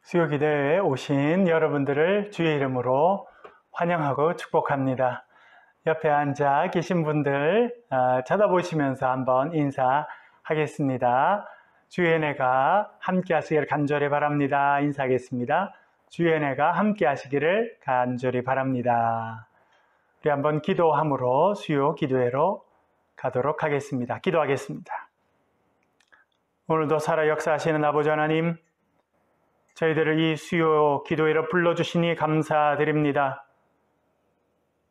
수요기도에 오신 여러분들을 주의 이름으로 환영하고 축복합니다. 옆에 앉아 계신 분들 쳐다보시면서 한번 인사하겠습니다. 주의 은혜가 함께 하시기를 간절히 바랍니다. 인사하겠습니다. 주의 은혜가 함께 하시기를 간절히 바랍니다. 우리 한번 기도함으로 수요 기도회로 가도록 하겠습니다. 기도하겠습니다. 오늘도 살아 역사하시는 아버지 하나님, 저희들을 이 수요 기도회로 불러주시니 감사드립니다.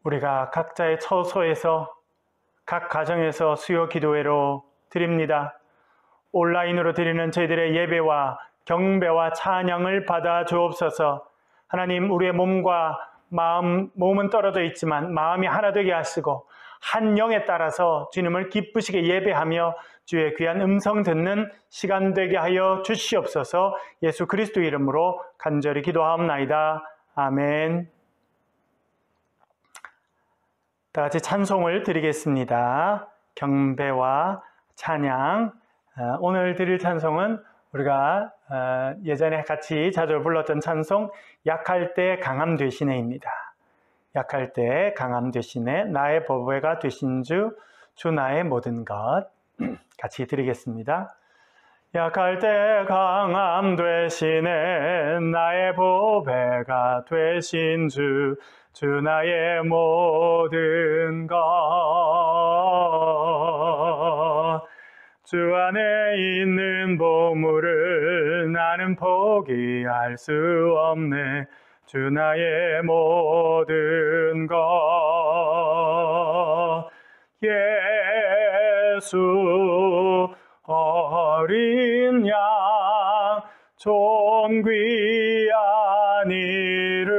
우리가 각자의 처소에서 각 가정에서 수요 기도회로 드립니다. 온라인으로 드리는 저희들의 예배와 경배와 찬양을 받아 주옵소서. 하나님, 우리의 몸과 몸은 떨어져 있지만 마음이 하나 되게 하시고 한 영에 따라서 주님을 기쁘시게 예배하며 주의 귀한 음성 듣는 시간 되게 하여 주시옵소서. 예수 그리스도 이름으로 간절히 기도하옵나이다. 아멘. 다 같이 찬송을 드리겠습니다. 경배와 찬양. 오늘 드릴 찬송은 우리가 예전에 같이 자주 불렀던 찬송 약할 때 강함 되시네입니다. 약할 때 강함 되시네, 나의 보배가 되신 주 나의 모든 것. 같이 드리겠습니다. 약할 때 강함 되시네, 나의 보배가 되신 주 나의 모든 것. 주 안에 있는 보물을 나는 포기할 수 없네, 주 나의 모든 것. 예수 어린 양 존귀한 이름,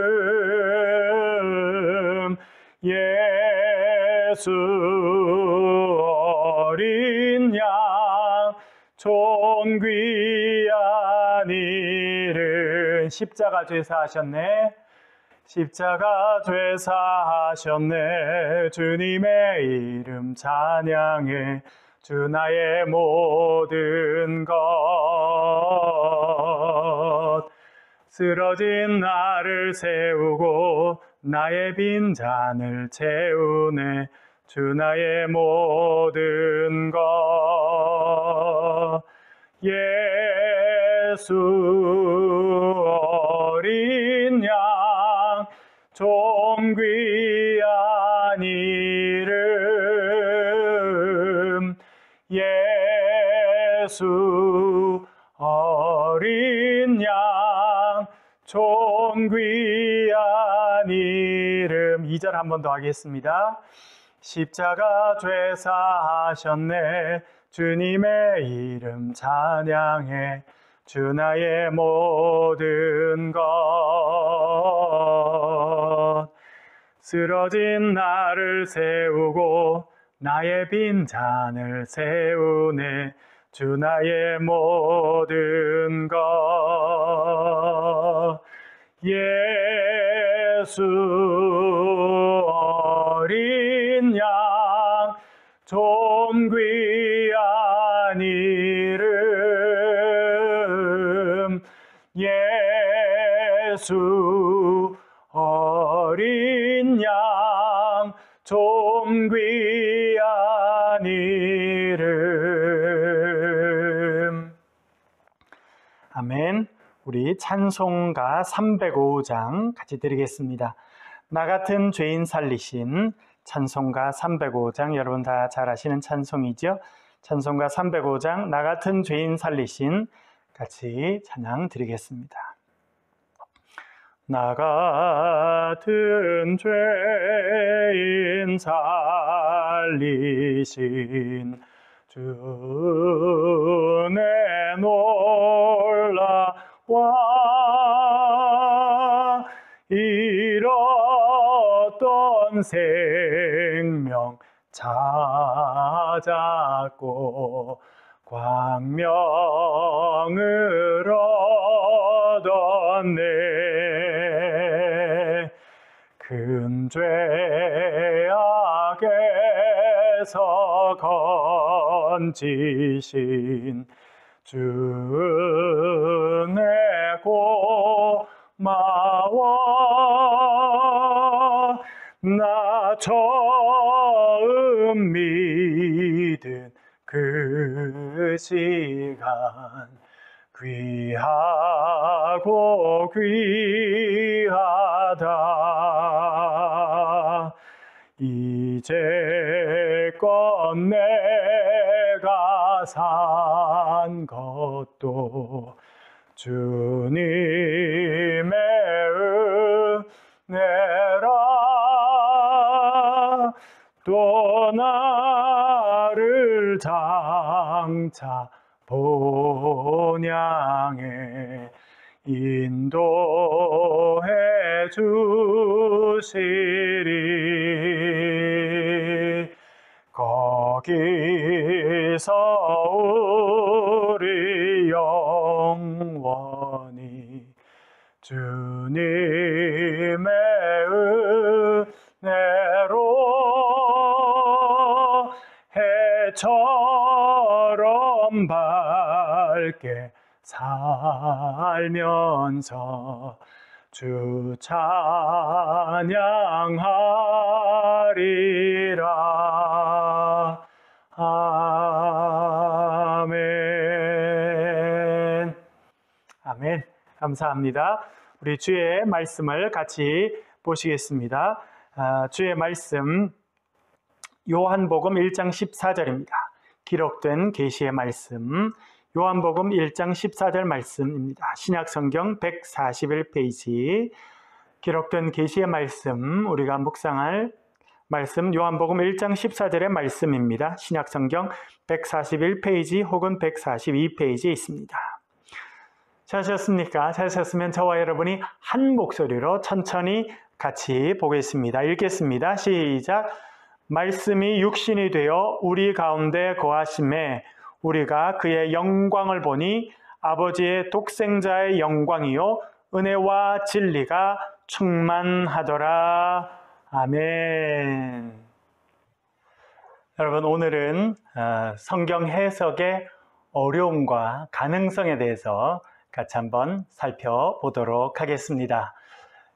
예수 어린 양 존귀한 이름. 십자가 죄사하셨네, 십자가 죄사하셨네, 주님의 이름 찬양해, 주 나의 모든 것. 쓰러진 나를 세우고 나의 빈잔을 채우네, 주 나의 모든 것. 예수 어린 양 존귀한 이름, 예수 어린 양 존귀한 이름. 2절 한 번 더 하겠습니다. 십자가 죄사하셨네, 주님의 이름 찬양해, 주 나의 모든 것. 쓰러진 나를 세우고 나의 빈잔을 세우네, 주 나의 모든 것. 예수 어린 양 존귀한 이름, 예수 어린 양 존귀한 이름. 아멘. 우리 찬송가 305장 같이 드리겠습니다. 나 같은 죄인 살리신 찬송가 305장, 여러분 다 잘 아시는 찬송이죠? 찬송가 305장 나 같은 죄인 살리신 같이 찬양 드리겠습니다. 나 같은 죄인 살리신 주 내 놀라와 잃었던 생명 찾았고 광명을 얻었네. 큰 죄악에서 건지신 주 내 시간 귀하고 귀하다. 이제껏 내가 산 것도 주님의 은혜라. 또 나를 장차 본향에 인도해 주시리. 거기서 우리 영원히 주님의 은혜로 해처럼 밝게 살면서 주 찬양하리라. 아멘. 아멘. 감사합니다. 우리 주의 말씀을 같이 보시겠습니다. 주의 말씀 요한복음 1장 14절입니다. 기록된 계시의 말씀 요한복음 1장 14절 말씀입니다. 신약성경 141페이지 기록된 계시의 말씀 우리가 묵상할 말씀 요한복음 1장 14절의 말씀입니다. 신약성경 141페이지 혹은 142페이지에 있습니다. 찾으셨습니까? 찾으셨으면 저와 여러분이 한 목소리로 천천히 같이 보겠습니다. 읽겠습니다. 시작. 말씀이 육신이 되어 우리 가운데 거하심에 우리가 그의 영광을 보니 아버지의 독생자의 영광이요 은혜와 진리가 충만하더라. 아멘. 여러분, 오늘은 성경 해석의 어려움과 가능성에 대해서 같이 한번 살펴보도록 하겠습니다.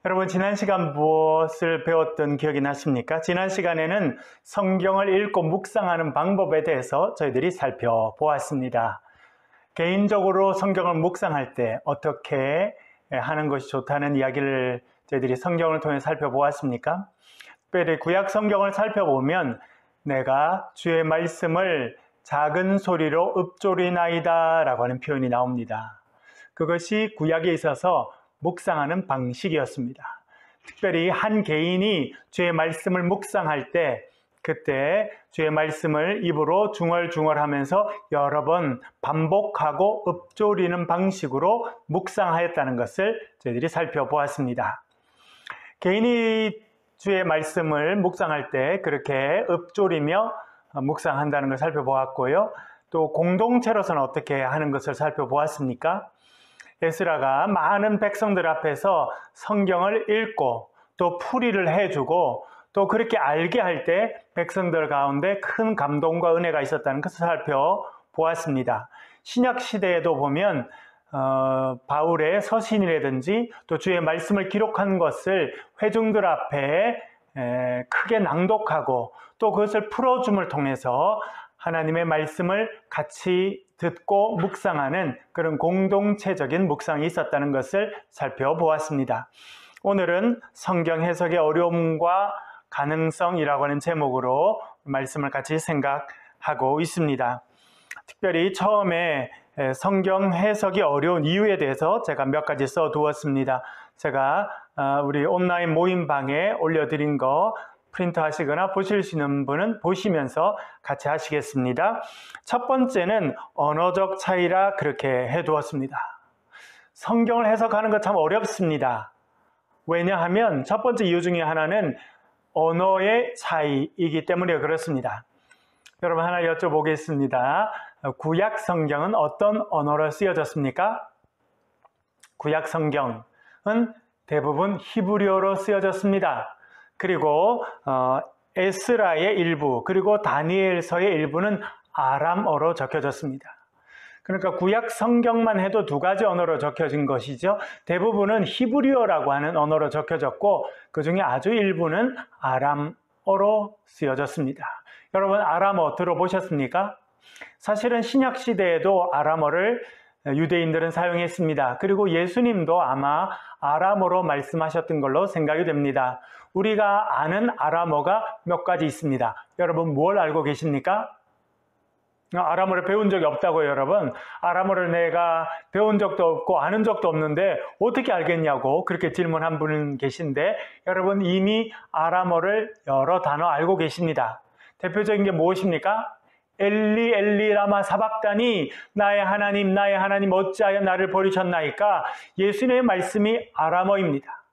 여러분, 지난 시간 무엇을 배웠던 기억이 나십니까? 지난 시간에는 성경을 읽고 묵상하는 방법에 대해서 저희들이 살펴보았습니다. 개인적으로 성경을 묵상할 때 어떻게 하는 것이 좋다는 이야기를 저희들이 성경을 통해 살펴보았습니까? 특별히 구약 성경을 살펴보면 내가 주의 말씀을 작은 소리로 읊조리나이다 라고 하는 표현이 나옵니다. 그것이 구약에 있어서 묵상하는 방식이었습니다. 특별히 한 개인이 주의 말씀을 묵상할 때 그때 주의 말씀을 입으로 중얼중얼하면서 여러 번 반복하고 읊조리는 방식으로 묵상하였다는 것을 저희들이 살펴보았습니다. 개인이 주의 말씀을 묵상할 때 그렇게 읊조리며 묵상한다는 걸 살펴보았고요. 또 공동체로서는 어떻게 하는 것을 살펴보았습니까? 에스라가 많은 백성들 앞에서 성경을 읽고 또 풀이를 해주고 또 그렇게 알게 할 때 백성들 가운데 큰 감동과 은혜가 있었다는 것을 살펴보았습니다. 신약 시대에도 보면 바울의 서신이라든지 또 주의 말씀을 기록한 것을 회중들 앞에 크게 낭독하고 또 그것을 풀어줌을 통해서 하나님의 말씀을 같이 듣고 묵상하는 그런 공동체적인 묵상이 있었다는 것을 살펴보았습니다. 오늘은 성경 해석의 어려움과 가능성이라고 하는 제목으로 말씀을 같이 생각하고 있습니다. 특별히 처음에 성경 해석이 어려운 이유에 대해서 제가 몇 가지 써두었습니다. 제가 우리 온라인 모임방에 올려드린 거 프린트 하시거나 보시는 분은 보시면서 같이 하시겠습니다. 첫 번째는 언어적 차이라 그렇게 해두었습니다. 성경을 해석하는 거 참 어렵습니다. 왜냐하면 첫 번째 이유 중에 하나는 언어의 차이이기 때문에 그렇습니다. 여러분 하나 여쭤보겠습니다. 구약 성경은 어떤 언어로 쓰여졌습니까? 구약 성경은 대부분 히브리어로 쓰여졌습니다. 그리고 에스라의 일부 그리고 다니엘서의 일부는 아람어로 적혀졌습니다. 그러니까 구약 성경만 해도 두 가지 언어로 적혀진 것이죠. 대부분은 히브리어라고 하는 언어로 적혀졌고 그 중에 아주 일부는 아람어로 쓰여졌습니다. 여러분 아람어 들어보셨습니까? 사실은 신약 시대에도 아람어를 유대인들은 사용했습니다. 그리고 예수님도 아마 아람어로 말씀하셨던 걸로 생각이 됩니다. 우리가 아는 아람어가 몇 가지 있습니다. 여러분 뭘 알고 계십니까? 아람어를 배운 적이 없다고요, 여러분. 아람어를 내가 배운 적도 없고 아는 적도 없는데 어떻게 알겠냐고 그렇게 질문한 분 계신데, 여러분 이미 아람어를 여러 단어 알고 계십니다. 대표적인 게 무엇입니까? 엘리 엘리 라마 사박다니, 나의 하나님 어찌하여 나를 버리셨나이까. 예수님의 말씀이 아람어입니다.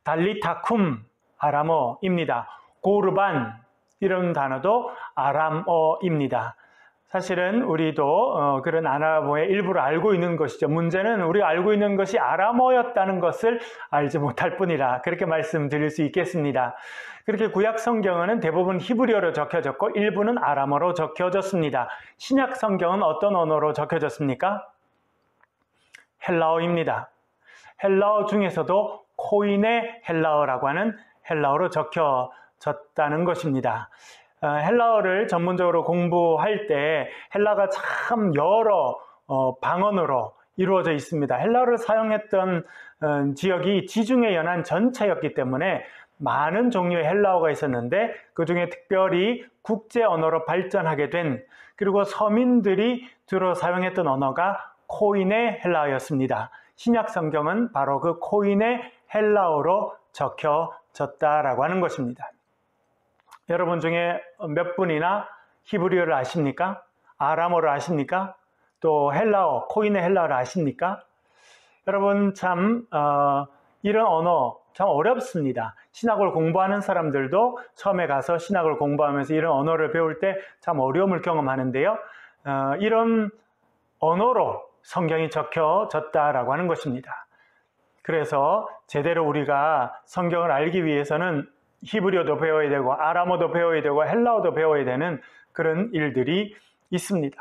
달리타쿰 아람어입니다. 고르반 이런 단어도 아람어입니다. 사실은 우리도 그런 아람어의 일부를 알고 있는 것이죠. 문제는 우리가 알고 있는 것이 아람어였다는 것을 알지 못할 뿐이라, 그렇게 말씀드릴 수 있겠습니다. 그렇게 구약 성경은 대부분 히브리어로 적혀졌고 일부는 아람어로 적혀졌습니다. 신약 성경은 어떤 언어로 적혀졌습니까? 헬라어입니다. 헬라어 중에서도 코인의 헬라어라고 하는 헬라어로 적혀졌다는 것입니다. 헬라어를 전문적으로 공부할 때 헬라가 참 여러 방언으로 이루어져 있습니다. 헬라어를 사용했던 지역이 지중해 연안 전체였기 때문에 많은 종류의 헬라어가 있었는데, 그 중에 특별히 국제 언어로 발전하게 된, 그리고 서민들이 주로 사용했던 언어가 코인의 헬라어였습니다. 신약 성경은 바로 그 코인의 헬라어로 적혀졌다라고 하는 것입니다. 여러분 중에 몇 분이나 히브리어를 아십니까? 아람어를 아십니까? 또 헬라어, 코인의 헬라어를 아십니까? 여러분 참 이런 언어 참 어렵습니다. 신학을 공부하는 사람들도 처음에 가서 신학을 공부하면서 이런 언어를 배울 때 참 어려움을 경험하는데요. 이런 언어로 성경이 적혀졌다라고 하는 것입니다. 그래서 제대로 우리가 성경을 알기 위해서는 히브리어도 배워야 되고 아람어도 배워야 되고 헬라어도 배워야 되는 그런 일들이 있습니다.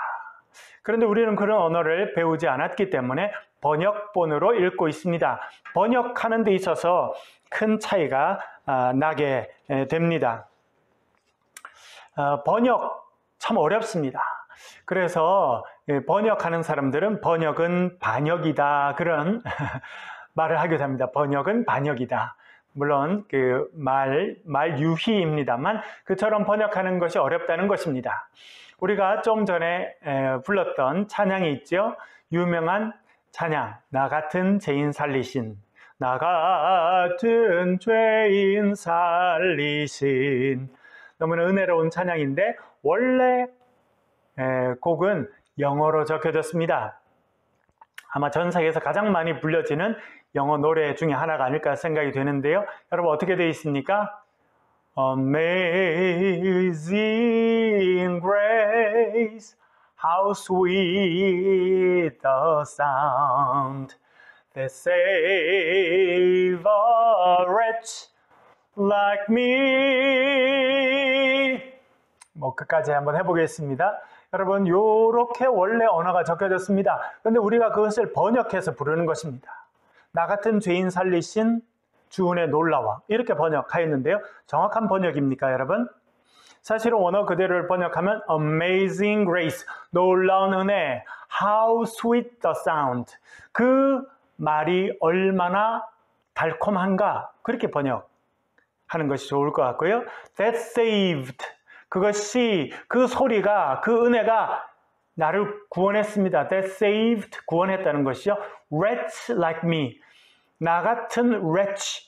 그런데 우리는 그런 언어를 배우지 않았기 때문에 번역본으로 읽고 있습니다. 번역하는 데 있어서 큰 차이가 나게 됩니다. 번역 참 어렵습니다. 그래서 번역하는 사람들은 번역은 반역이다, 그런 말을 하게 됩니다. 번역은 반역이다. 물론 그 말 유희입니다만 그처럼 번역하는 것이 어렵다는 것입니다. 우리가 좀 전에 불렀던 찬양이 있죠. 유명한 찬양, 나 같은 죄인 살리신, 나 같은 죄인 살리신. 너무나 은혜로운 찬양인데 원래 곡은 영어로 적혀졌습니다. 아마 전 세계에서 가장 많이 불려지는 영어 노래 중에 하나가 아닐까 생각이 되는데요. 여러분 어떻게 되어 있습니까? Amazing grace, how sweet the sound that save a wretch like me. 끝까지 한번 해보겠습니다. 여러분 요렇게 원래 언어가 적혀졌습니다. 그런데 우리가 그것을 번역해서 부르는 것입니다. 나 같은 죄인 살리신 주은의 놀라와, 이렇게 번역하였는데요. 정확한 번역입니까, 여러분? 사실은 원어 그대로를 번역하면 Amazing grace, 놀라운 은혜, How sweet the sound, 그 말이 얼마나 달콤한가, 그렇게 번역하는 것이 좋을 것 같고요. That saved, 그것이, 그 소리가, 그 은혜가 나를 구원했습니다. That saved, 구원했다는 것이요. Wretch like me, 나 같은 wretch.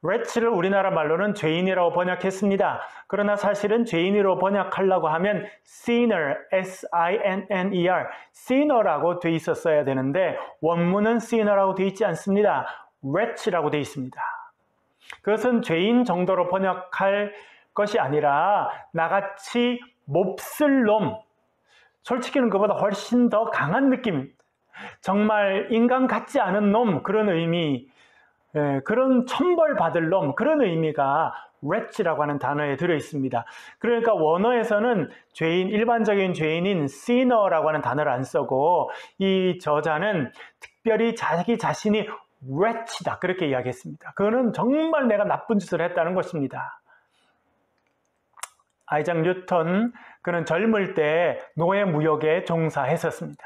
wretch를 우리나라 말로는 죄인이라고 번역했습니다. 그러나 사실은 죄인으로 번역하려고 하면 sinner, S-I-N-N-E-R, sinner라고 돼 있었어야 되는데 원문은 sinner라고 돼 있지 않습니다. wretch라고 돼 있습니다. 그것은 죄인 정도로 번역할 것이 아니라 나같이 몹쓸 놈, 솔직히는 그보다 훨씬 더 강한 느낌, 정말 인간 같지 않은 놈, 그런 의미, 그런 천벌받을 놈, 그런 의미가 wretch라고 하는 단어에 들어 있습니다. 그러니까 원어에서는 죄인, 일반적인 죄인인 sinner라고 하는 단어를 안 쓰고 이 저자는 특별히 자기 자신이 wretch다, 그렇게 이야기했습니다. 그거는 정말 내가 나쁜 짓을 했다는 것입니다. 아이작 뉴턴, 그는 젊을 때 노예 무역에 종사했었습니다.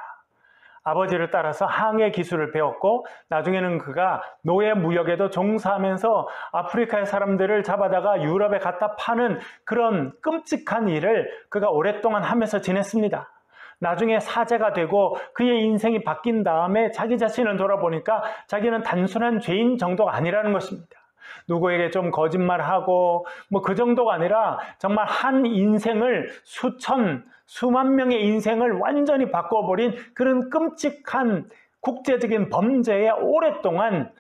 아버지를 따라서 항해 기술을 배웠고 나중에는 그가 노예 무역에도 종사하면서 아프리카의 사람들을 잡아다가 유럽에 갖다 파는 그런 끔찍한 일을 그가 오랫동안 하면서 지냈습니다. 나중에 사제가 되고 그의 인생이 바뀐 다음에 자기 자신을 돌아보니까 자기는 단순한 죄인 정도가 아니라는 것입니다. 누구에게 좀 거짓말하고 그 정도가 아니라 정말 한 인생을 수만 명의 인생을 완전히 바꿔버린 그런 끔찍한 국제적인 범죄에 오랫동안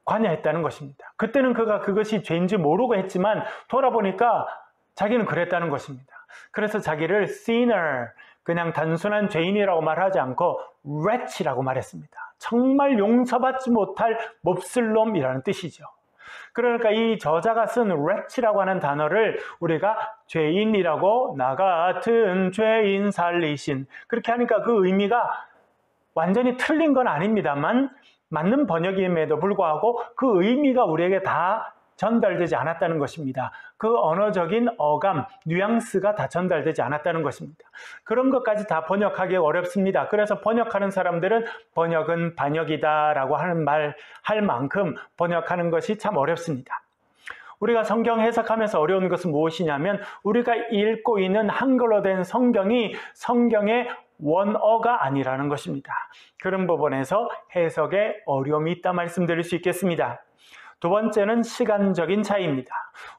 관여했다는 것입니다. 그때는 그가 그것이 죄인지 모르고 했지만 돌아보니까 자기는 그랬다는 것입니다. 그래서 자기를 sinner, 그냥 단순한 죄인이라고 말하지 않고 wretch라고 말했습니다. 정말 용서받지 못할 몹쓸 놈이라는 뜻이죠. 그러니까 이 저자가 쓴 wretch라고 하는 단어를 우리가 죄인이라고, 나 같은 죄인 살리신, 그렇게 하니까 그 의미가 완전히 틀린 건 아닙니다만 맞는 번역임에도 불구하고 그 의미가 우리에게 다 전달되지 않았다는 것입니다. 그 언어적인 어감, 뉘앙스가 다 전달되지 않았다는 것입니다. 그런 것까지 다 번역하기 어렵습니다. 그래서 번역하는 사람들은 번역은 반역이다 라고 하는 말 할 만큼 번역하는 것이 참 어렵습니다. 우리가 성경 해석하면서 어려운 것은 무엇이냐면 우리가 읽고 있는 한글로 된 성경이 성경의 원어가 아니라는 것입니다. 그런 부분에서 해석에 어려움이 있다 말씀드릴 수 있겠습니다. 두 번째는 시간적인 차이입니다.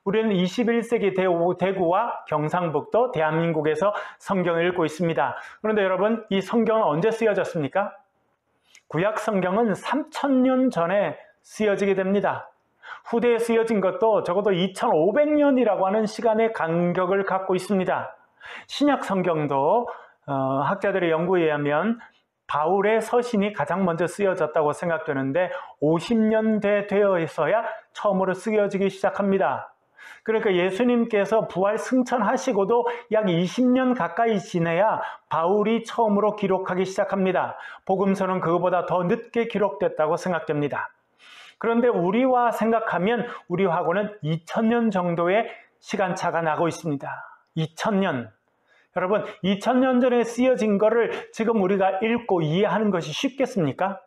우리는 21세기 대구와 경상북도, 대한민국에서 성경을 읽고 있습니다. 그런데 여러분, 이 성경은 언제 쓰여졌습니까? 구약 성경은 3000년 전에 쓰여지게 됩니다. 후대에 쓰여진 것도 적어도 2500년이라고 하는 시간의 간격을 갖고 있습니다. 신약 성경도 학자들의 연구에 의하면 바울의 서신이 가장 먼저 쓰여졌다고 생각되는데 50년대 되어서야 처음으로 쓰여지기 시작합니다. 그러니까 예수님께서 부활 승천하시고도 약 20년 가까이 지내야 바울이 처음으로 기록하기 시작합니다. 복음서는 그거보다 더 늦게 기록됐다고 생각됩니다. 그런데 우리와 생각하면 우리하고는 2000년 정도의 시간차가 나고 있습니다. 2000년. 여러분, 2000년 전에 쓰여진 거를 지금 우리가 읽고 이해하는 것이 쉽겠습니까?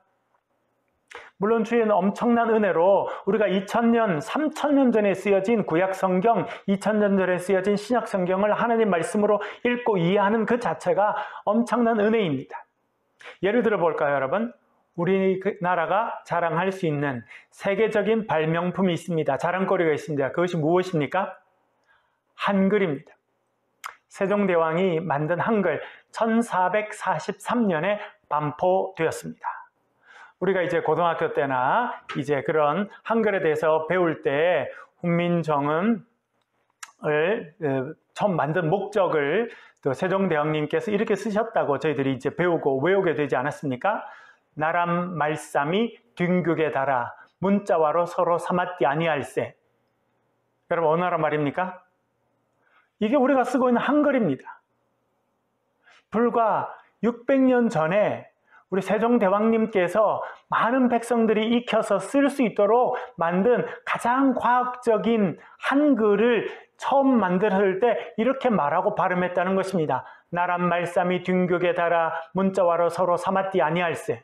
물론 주의 엄청난 은혜로 우리가 2000년, 3000년 전에 쓰여진 구약 성경, 2000년 전에 쓰여진 신약 성경을 하나님 말씀으로 읽고 이해하는 그 자체가 엄청난 은혜입니다. 예를 들어 볼까요, 여러분? 우리나라가 자랑할 수 있는 세계적인 발명품이 있습니다. 자랑거리가 있습니다. 그것이 무엇입니까? 한글입니다. 세종대왕이 만든 한글 1443년에 반포되었습니다. 우리가 이제 고등학교 때나 이제 그런 한글에 대해서 배울 때 훈민정음을 처음 만든 목적을 또 세종대왕님께서 이렇게 쓰셨다고 저희들이 이제 배우고 외우게 되지 않았습니까? 나람 말씀이 뒹극에 달아 문자와로 서로 삼았디 아니할세. 여러분, 어느 나라 말입니까? 이게 우리가 쓰고 있는 한글입니다. 불과 600년 전에 우리 세종대왕님께서 많은 백성들이 익혀서 쓸 수 있도록 만든 가장 과학적인 한글을 처음 만들었을 때 이렇게 말하고 발음했다는 것입니다. 나람 말씀이 뒹극에 달아 문자와로 서로 삼았디 아니할세.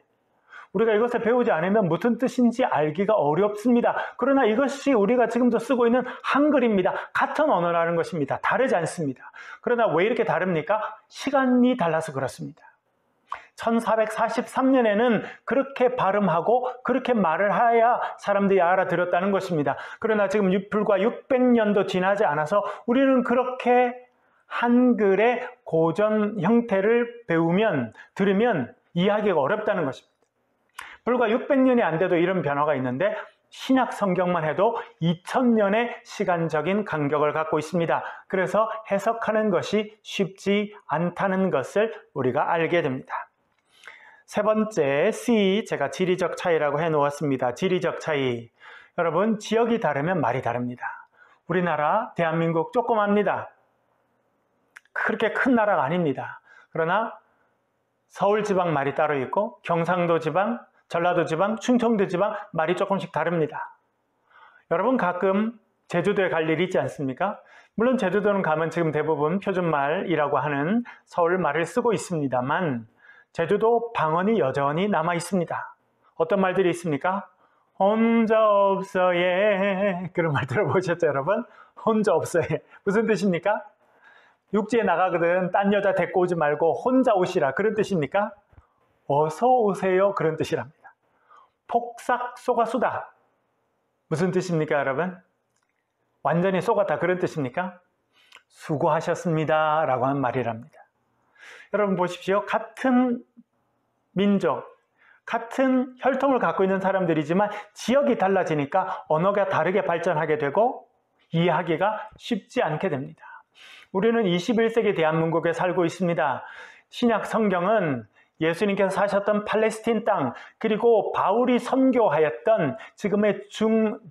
우리가 이것을 배우지 않으면 무슨 뜻인지 알기가 어렵습니다. 그러나 이것이 우리가 지금도 쓰고 있는 한글입니다. 같은 언어라는 것입니다. 다르지 않습니다. 그러나 왜 이렇게 다릅니까? 시간이 달라서 그렇습니다. 1443년에는 그렇게 발음하고 그렇게 말을 해야 사람들이 알아들었다는 것입니다. 그러나 지금 불과 600년도 지나지 않아서 우리는 그렇게 한글의 고전 형태를 들으면 이해하기가 어렵다는 것입니다. 불과 600년이 안 돼도 이런 변화가 있는데 신약 성경만 해도 2000년의 시간적인 간격을 갖고 있습니다. 그래서 해석하는 것이 쉽지 않다는 것을 우리가 알게 됩니다. 세 번째, C, 제가 지리적 차이라고 해놓았습니다. 지리적 차이. 여러분, 지역이 다르면 말이 다릅니다. 우리나라, 대한민국 조그맣니다. 그렇게 큰 나라가 아닙니다. 그러나 서울 지방 말이 따로 있고 경상도 지방, 전라도 지방, 충청도 지방 말이 조금씩 다릅니다. 여러분, 가끔 제주도에 갈 일이 있지 않습니까? 물론 제주도는 가면 지금 대부분 표준말이라고 하는 서울말을 쓰고 있습니다만 제주도 방언이 여전히 남아 있습니다. 어떤 말들이 있습니까? 혼자 없어 예 그런 말 들어보셨죠 여러분? 혼자 없어 예 무슨 뜻입니까? 육지에 나가거든 딴 여자 데리고 오지 말고 혼자 오시라 그런 뜻입니까? 어서 오세요 그런 뜻이랍니다. 폭삭 쏘가수다 무슨 뜻입니까 여러분? 완전히 쏘갔다 그런 뜻입니까? 수고하셨습니다 라고 하는 말이랍니다. 여러분 보십시오. 같은 민족, 같은 혈통을 갖고 있는 사람들이지만 지역이 달라지니까 언어가 다르게 발전하게 되고 이해하기가 쉽지 않게 됩니다. 우리는 21세기 대한민국에 살고 있습니다. 신약 성경은 예수님께서 사셨던 팔레스틴 땅 그리고 바울이 선교하였던 지금의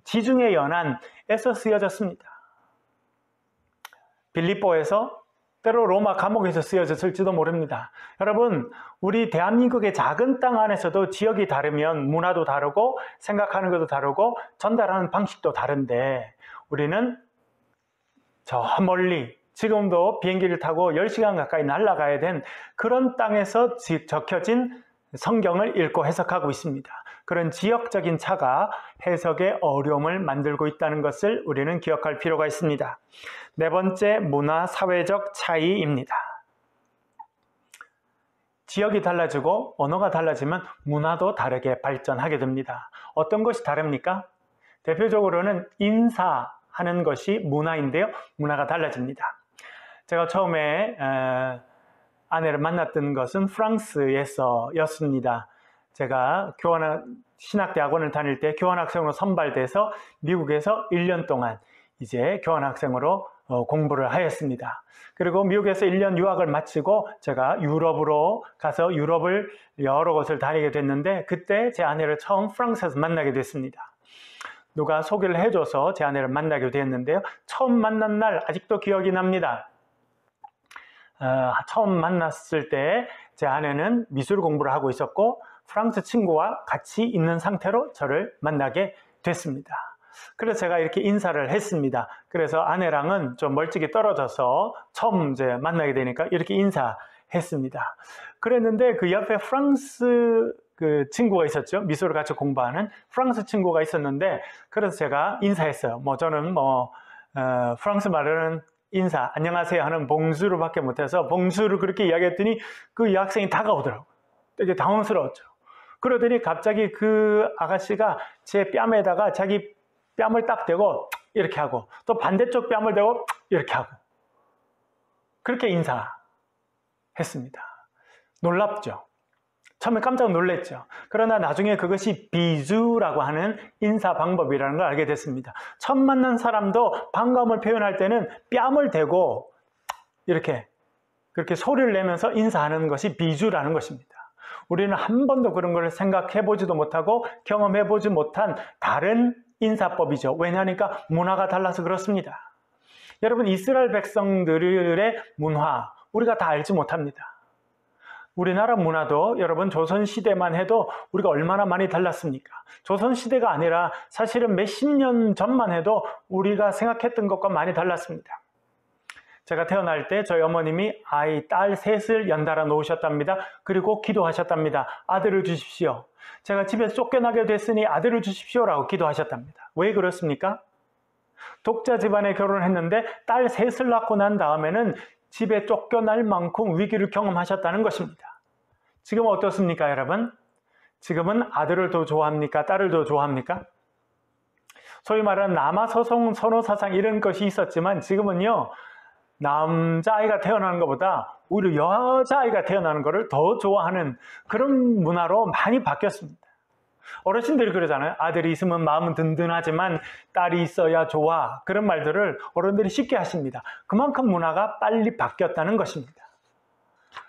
지중해 연안에서 쓰여졌습니다. 빌립보에서 때로 로마 감옥에서 쓰여졌을지도 모릅니다. 여러분 우리 대한민국의 작은 땅 안에서도 지역이 다르면 문화도 다르고 생각하는 것도 다르고 전달하는 방식도 다른데 우리는 저 멀리 지금도 비행기를 타고 10시간 가까이 날아가야 된 그런 땅에서 적혀진 성경을 읽고 해석하고 있습니다. 그런 지역적인 차가 해석의 어려움을 만들고 있다는 것을 우리는 기억할 필요가 있습니다. 네 번째, 문화 사회적 차이입니다. 지역이 달라지고 언어가 달라지면 문화도 다르게 발전하게 됩니다. 어떤 것이 다릅니까? 대표적으로는 인사하는 것이 문화인데요. 문화가 달라집니다. 제가 처음에 아내를 만났던 것은 프랑스에서였습니다. 제가 신학대학원을 다닐 때 교환학생으로 선발돼서 미국에서 1년 동안 이제 교환학생으로 공부를 하였습니다. 그리고 미국에서 1년 유학을 마치고 제가 유럽으로 가서 유럽을 여러 곳을 다니게 됐는데 그때 제 아내를 처음 프랑스에서 만나게 됐습니다. 누가 소개를 해줘서 제 아내를 만나게 됐는데요. 처음 만난 날 아직도 기억이 납니다. 처음 만났을 때 제 아내는 미술 공부를 하고 있었고 프랑스 친구와 같이 있는 상태로 저를 만나게 됐습니다. 그래서 제가 이렇게 인사를 했습니다. 그래서 아내랑은 좀 멀찍이 떨어져서 처음 이제 만나게 되니까 이렇게 인사했습니다. 그랬는데 그 옆에 프랑스 그 친구가 있었죠. 미술을 같이 공부하는 프랑스 친구가 있었는데 그래서 제가 인사했어요. 저는 프랑스 말은 인사, 안녕하세요 하는 봉수르밖에 못해서 봉수르 그렇게 이야기했더니 그 여학생이 다가오더라고요. 되게 당황스러웠죠. 그러더니 갑자기 그 아가씨가 제 뺨에다가 자기 뺨을 딱 대고 이렇게 하고 또 반대쪽 뺨을 대고 이렇게 하고 그렇게 인사했습니다. 놀랍죠? 처음에 깜짝 놀랐죠. 그러나 나중에 그것이 비주라고 하는 인사 방법이라는 걸 알게 됐습니다. 처음 만난 사람도 반가움을 표현할 때는 뺨을 대고 이렇게 그렇게 소리를 내면서 인사하는 것이 비주라는 것입니다. 우리는 한 번도 그런 걸 생각해 보지도 못하고 경험해 보지 못한 다른 인사법이죠. 왜냐하니까 문화가 달라서 그렇습니다. 여러분 이스라엘 백성들의 문화 우리가 다 알지 못합니다. 우리나라 문화도 여러분 조선시대만 해도 우리가 얼마나 많이 달랐습니까? 조선시대가 아니라 사실은 몇십 년 전만 해도 우리가 생각했던 것과 많이 달랐습니다. 제가 태어날 때 저희 어머님이 딸 셋을 연달아 놓으셨답니다. 그리고 기도하셨답니다. 아들을 주십시오. 제가 집에서 쫓겨나게 됐으니 아들을 주십시오라고 기도하셨답니다. 왜 그렇습니까? 독자 집안에 결혼을 했는데 딸 셋을 낳고 난 다음에는 집에 쫓겨날 만큼 위기를 경험하셨다는 것입니다. 지금 어떻습니까, 여러분? 지금은 아들을 더 좋아합니까? 딸을 더 좋아합니까? 소위 말하는 남아서성 선호사상 이런 것이 있었지만 지금은요. 남자아이가 태어나는 것보다 오히려 여자아이가 태어나는 것을 더 좋아하는 그런 문화로 많이 바뀌었습니다. 어르신들이 그러잖아요. 아들이 있으면 마음은 든든하지만 딸이 있어야 좋아. 그런 말들을 어른들이 쉽게 하십니다. 그만큼 문화가 빨리 바뀌었다는 것입니다.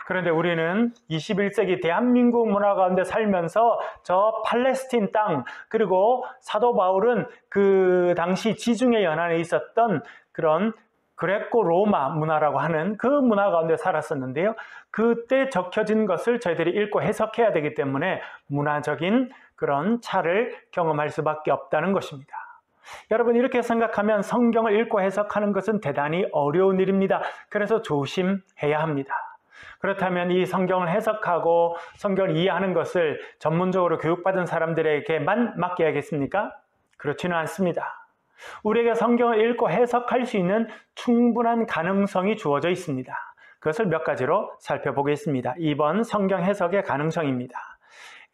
그런데 우리는 21세기 대한민국 문화 가운데 살면서 저 팔레스틴 땅 그리고 사도 바울은 그 당시 지중해 연안에 있었던 그런 그레코 로마 문화라고 하는 그 문화 가운데 살았었는데요. 그때 적혀진 것을 저희들이 읽고 해석해야 되기 때문에 문화적인 그런 차를 경험할 수밖에 없다는 것입니다. 여러분 이렇게 생각하면 성경을 읽고 해석하는 것은 대단히 어려운 일입니다. 그래서 조심해야 합니다. 그렇다면 이 성경을 해석하고 성경을 이해하는 것을 전문적으로 교육받은 사람들에게만 맡겨야겠습니까? 그렇지는 않습니다. 우리에게 성경을 읽고 해석할 수 있는 충분한 가능성이 주어져 있습니다. 그것을 몇 가지로 살펴보겠습니다. 2번 성경 해석의 가능성입니다.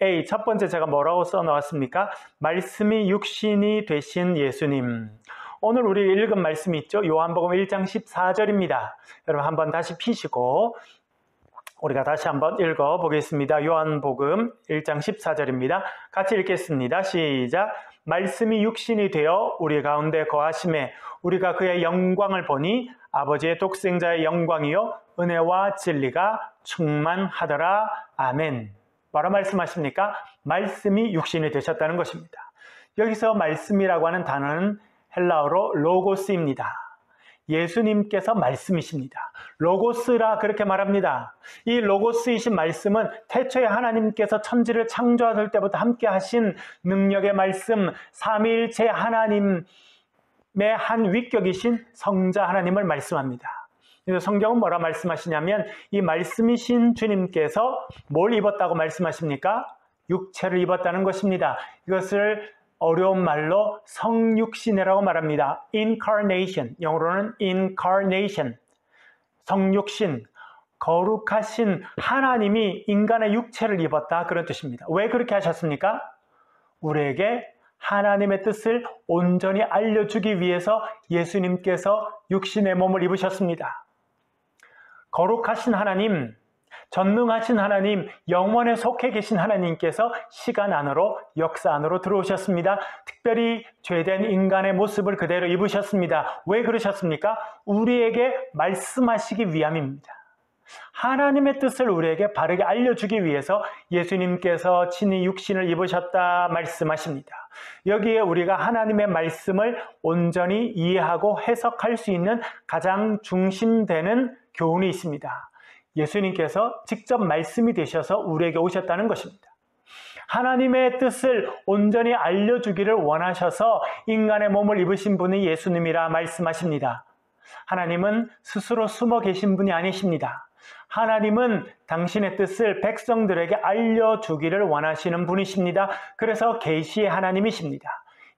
A, 첫 번째 제가 뭐라고 써놓았습니까? 말씀이 육신이 되신 예수님. 오늘 우리 읽은 말씀이 있죠? 요한복음 1장 14절입니다. 여러분 한번 다시 피시고 우리가 다시 한번 읽어보겠습니다. 요한복음 1장 14절입니다. 같이 읽겠습니다. 시작. 말씀이 육신이 되어 우리 가운데 거하심에 우리가 그의 영광을 보니 아버지의 독생자의 영광이요 은혜와 진리가 충만하더라. 아멘. 뭐라 말씀하십니까? 말씀이 육신이 되셨다는 것입니다. 여기서 말씀이라고 하는 단어는 헬라어로 로고스입니다. 예수님께서 말씀이십니다. 로고스라 그렇게 말합니다. 이 로고스이신 말씀은 태초에 하나님께서 천지를 창조하실 때부터 함께 하신 능력의 말씀, 삼위일체 하나님의 한 위격이신 성자 하나님을 말씀합니다. 그래서 성경은 뭐라 말씀하시냐면 이 말씀이신 주님께서 뭘 입었다고 말씀하십니까? 육체를 입었다는 것입니다. 이것을 어려운 말로 성육신이라고 말합니다. incarnation, 영어로는 incarnation, 성육신, 거룩하신 하나님이 인간의 육체를 입었다 그런 뜻입니다. 왜 그렇게 하셨습니까? 우리에게 하나님의 뜻을 온전히 알려주기 위해서 예수님께서 육신의 몸을 입으셨습니다. 거룩하신 하나님, 전능하신 하나님, 영원에 속해 계신 하나님께서 시간 안으로, 역사 안으로 들어오셨습니다. 특별히 죄된 인간의 모습을 그대로 입으셨습니다. 왜 그러셨습니까? 우리에게 말씀하시기 위함입니다. 하나님의 뜻을 우리에게 바르게 알려주기 위해서 예수님께서 친히 육신을 입으셨다 말씀하십니다. 여기에 우리가 하나님의 말씀을 온전히 이해하고 해석할 수 있는 가장 중심되는 교훈이 있습니다. 예수님께서 직접 말씀이 되셔서 우리에게 오셨다는 것입니다. 하나님의 뜻을 온전히 알려주기를 원하셔서 인간의 몸을 입으신 분이 예수님이라 말씀하십니다. 하나님은 스스로 숨어 계신 분이 아니십니다. 하나님은 당신의 뜻을 백성들에게 알려주기를 원하시는 분이십니다. 그래서 계시의 하나님이십니다.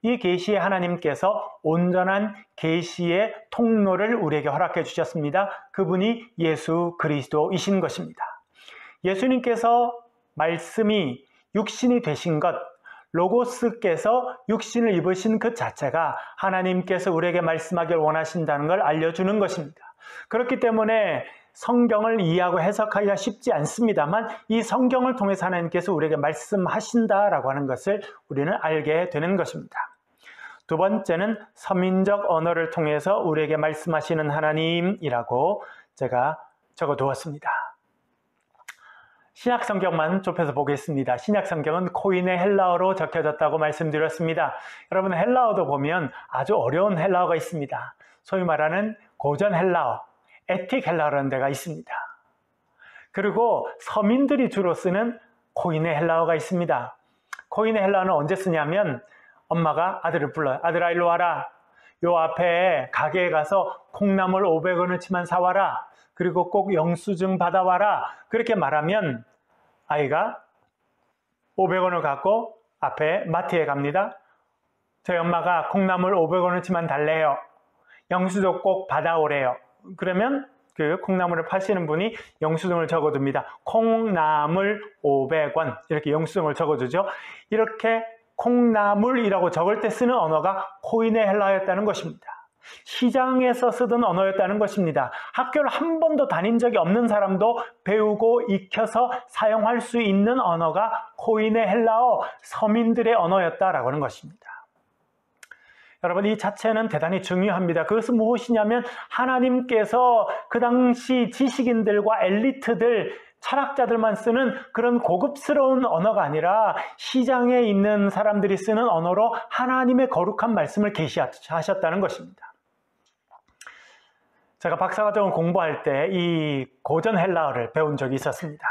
이 계시의 하나님께서 온전한 계시의 통로를 우리에게 허락해 주셨습니다. 그분이 예수 그리스도이신 것입니다. 예수님께서 말씀이 육신이 되신 것, 로고스께서 육신을 입으신 그 자체가 하나님께서 우리에게 말씀하길 원하신다는 걸 알려주는 것입니다. 그렇기 때문에 성경을 이해하고 해석하기가 쉽지 않습니다만 이 성경을 통해서 하나님께서 우리에게 말씀하신다라고 하는 것을 우리는 알게 되는 것입니다. 두 번째는 서민적 언어를 통해서 우리에게 말씀하시는 하나님이라고 제가 적어두었습니다. 신약 성경만 좁혀서 보겠습니다. 신약 성경은 코인의 헬라어로 적혀졌다고 말씀드렸습니다. 여러분 헬라어도 보면 아주 어려운 헬라어가 있습니다. 소위 말하는 고전 헬라어, 에틱 헬라어라는 데가 있습니다. 그리고 서민들이 주로 쓰는 코인의 헬라어가 있습니다. 코인의 헬라어는 언제 쓰냐면 엄마가 아들을 불러요. 아들아 일로 와라. 요 앞에 가게에 가서 콩나물 500원어치만 사와라. 그리고 꼭 영수증 받아와라. 그렇게 말하면 아이가 500원을 갖고 앞에 마트에 갑니다. 저희 엄마가 콩나물 500원어치만 달래요. 영수증 꼭 받아오래요. 그러면 그 콩나물을 파시는 분이 영수증을 적어둡니다. 콩나물 500원 이렇게 영수증을 적어주죠. 이렇게 콩나물이라고 적을 때 쓰는 언어가 코인의 헬라어였다는 것입니다. 시장에서 쓰던 언어였다는 것입니다. 학교를 한 번도 다닌 적이 없는 사람도 배우고 익혀서 사용할 수 있는 언어가 코인의 헬라어, 서민들의 언어였다라고 하는 것입니다. 여러분 이 자체는 대단히 중요합니다. 그것은 무엇이냐면 하나님께서 그 당시 지식인들과 엘리트들, 철학자들만 쓰는 그런 고급스러운 언어가 아니라 시장에 있는 사람들이 쓰는 언어로 하나님의 거룩한 말씀을 계시하셨다는 것입니다. 제가 박사과정을 공부할 때 이 고전 헬라어를 배운 적이 있었습니다.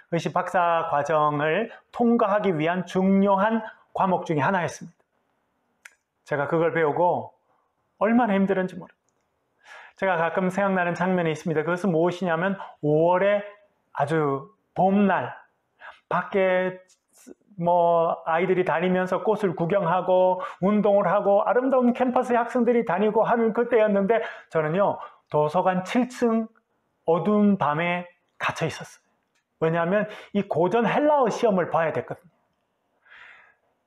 그것이 박사과정을 통과하기 위한 중요한 과목 중에 하나였습니다. 제가 그걸 배우고 얼마나 힘들었는지 모릅니다. 제가 가끔 생각나는 장면이 있습니다. 그것은 무엇이냐면 5월에 아주 봄날 밖에 아이들이 다니면서 꽃을 구경하고 운동을 하고 아름다운 캠퍼스에 학생들이 다니고 하는 그때였는데 저는요 도서관 7층 어두운 밤에 갇혀 있었어요. 왜냐하면 이 고전 헬라어 시험을 봐야 됐거든요.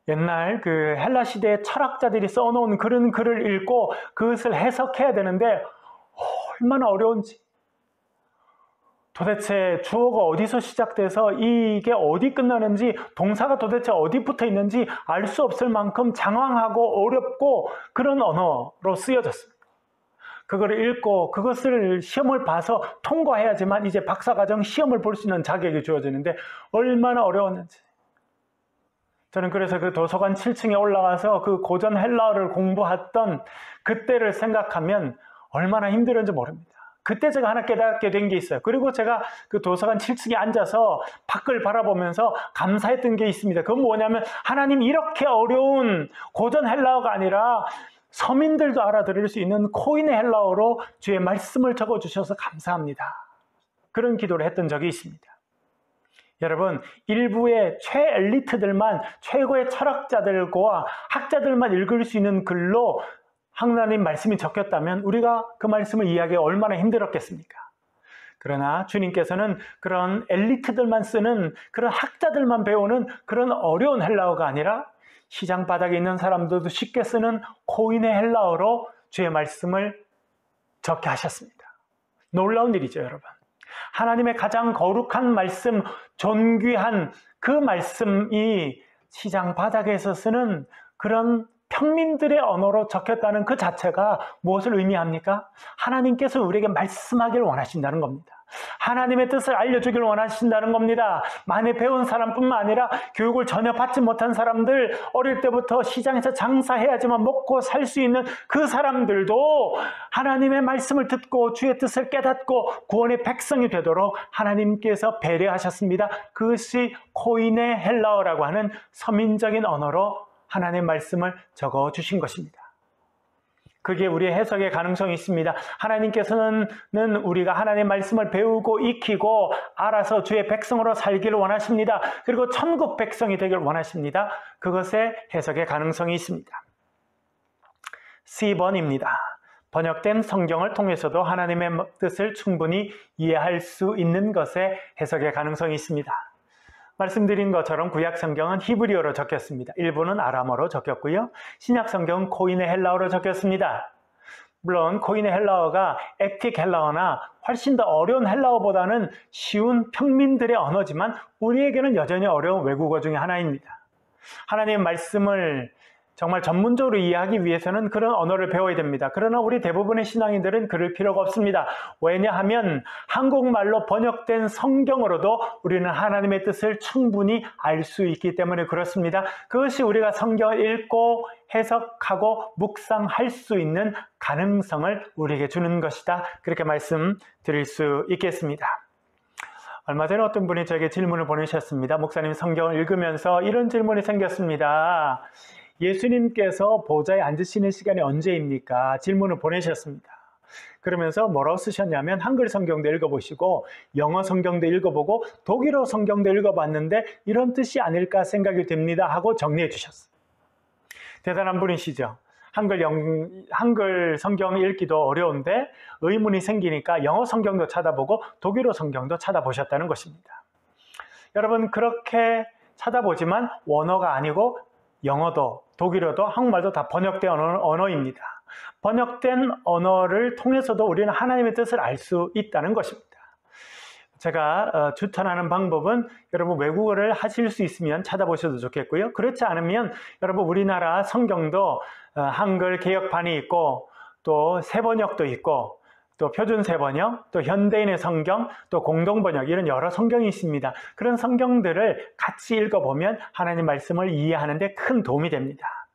옛날 그 헬라 시대의 철학자들이 써놓은 그런 글을 읽고 그것을 해석해야 되는데 얼마나 어려운지, 도대체 주어가 어디서 시작돼서 이게 어디 끝나는지, 동사가 도대체 어디 붙어 있는지 알 수 없을 만큼 장황하고 어렵고 그런 언어로 쓰여졌습니다. 그거를 읽고 그것을 시험을 봐서 통과해야지만 이제 박사과정 시험을 볼 수 있는 자격이 주어지는데 얼마나 어려웠는지. 저는 그래서 그 도서관 7층에 올라가서 그 고전 헬라어를 공부했던 그때를 생각하면 얼마나 힘들었는지 모릅니다. 그때 제가 하나 깨닫게 된 게 있어요. 그리고 제가 그 도서관 7층에 앉아서 밖을 바라보면서 감사했던 게 있습니다. 그건 뭐냐면 하나님 이렇게 어려운 고전 헬라어가 아니라 서민들도 알아들을 수 있는 코인의 헬라어로 주의 말씀을 적어주셔서 감사합니다. 그런 기도를 했던 적이 있습니다. 여러분, 일부의 최엘리트들만, 최고의 철학자들과 학자들만 읽을 수 있는 글로 하나님 말씀이 적혔다면 우리가 그 말씀을 이해하기 얼마나 힘들었겠습니까? 그러나 주님께서는 그런 엘리트들만 쓰는, 그런 학자들만 배우는 그런 어려운 헬라어가 아니라 시장 바닥에 있는 사람들도 쉽게 쓰는 코인의 헬라어로 주의 말씀을 적게 하셨습니다. 놀라운 일이죠, 여러분. 하나님의 가장 거룩한 말씀, 존귀한 그 말씀이 시장 바닥에서 쓰는 그런 평민들의 언어로 적혔다는 그 자체가 무엇을 의미합니까? 하나님께서 우리에게 말씀하기를 원하신다는 겁니다. 하나님의 뜻을 알려주기를 원하신다는 겁니다. 많이 배운 사람뿐만 아니라 교육을 전혀 받지 못한 사람들, 어릴 때부터 시장에서 장사해야지만 먹고 살 수 있는 그 사람들도 하나님의 말씀을 듣고 주의 뜻을 깨닫고 구원의 백성이 되도록 하나님께서 배려하셨습니다. 그것이 코인의 헬라어라고 하는 서민적인 언어로 하나님의 말씀을 적어주신 것입니다. 그게 우리의 해석의 가능성이 있습니다. 하나님께서는 우리가 하나님의 말씀을 배우고 익히고 알아서 주의 백성으로 살기를 원하십니다. 그리고 천국 백성이 되기를 원하십니다. 그것의 해석의 가능성이 있습니다. C번입니다. 번역된 성경을 통해서도 하나님의 뜻을 충분히 이해할 수 있는 것의 해석의 가능성이 있습니다. 말씀드린 것처럼 구약 성경은 히브리어로 적혔습니다. 일부는 아람어로 적혔고요. 신약 성경은 코인의 헬라어로 적혔습니다. 물론 코인의 헬라어가 액틱 헬라어나 훨씬 더 어려운 헬라어보다는 쉬운 평민들의 언어지만 우리에게는 여전히 어려운 외국어 중에 하나입니다. 하나님의 말씀을 정말 전문적으로 이해하기 위해서는 그런 언어를 배워야 됩니다. 그러나 우리 대부분의 신앙인들은 그럴 필요가 없습니다. 왜냐하면 한국말로 번역된 성경으로도 우리는 하나님의 뜻을 충분히 알 수 있기 때문에 그렇습니다. 그것이 우리가 성경을 읽고 해석하고 묵상할 수 있는 가능성을 우리에게 주는 것이다. 그렇게 말씀드릴 수 있겠습니다. 얼마 전에 어떤 분이 저에게 질문을 보내셨습니다. 목사님, 성경을 읽으면서 이런 질문이 생겼습니다. 예수님께서 보좌에 앉으시는 시간이 언제입니까? 질문을 보내셨습니다. 그러면서 뭐라고 쓰셨냐면 한글 성경도 읽어보시고 영어 성경도 읽어보고 독일어 성경도 읽어봤는데 이런 뜻이 아닐까 생각이 됩니다 하고 정리해 주셨어요. 대단한 분이시죠. 한글 성경 읽기도 어려운데 의문이 생기니까 영어 성경도 찾아보고 독일어 성경도 찾아보셨다는 것입니다. 여러분, 그렇게 찾아보지만 원어가 아니고 영어도 독일어도 한국말도 다 번역된 언어입니다. 번역된 언어를 통해서도 우리는 하나님의 뜻을 알 수 있다는 것입니다. 제가 추천하는 방법은 여러분 외국어를 하실 수 있으면 찾아보셔도 좋겠고요. 그렇지 않으면 여러분 우리나라 성경도 한글 개역판이 있고 또 새번역도 있고 또 표준 새번역, 또 현대인의 성경, 또 공동번역 이런 여러 성경이 있습니다. 그런 성경들을 같이 읽어보면 하나님 말씀을 이해하는 데 큰 도움이 됩니다.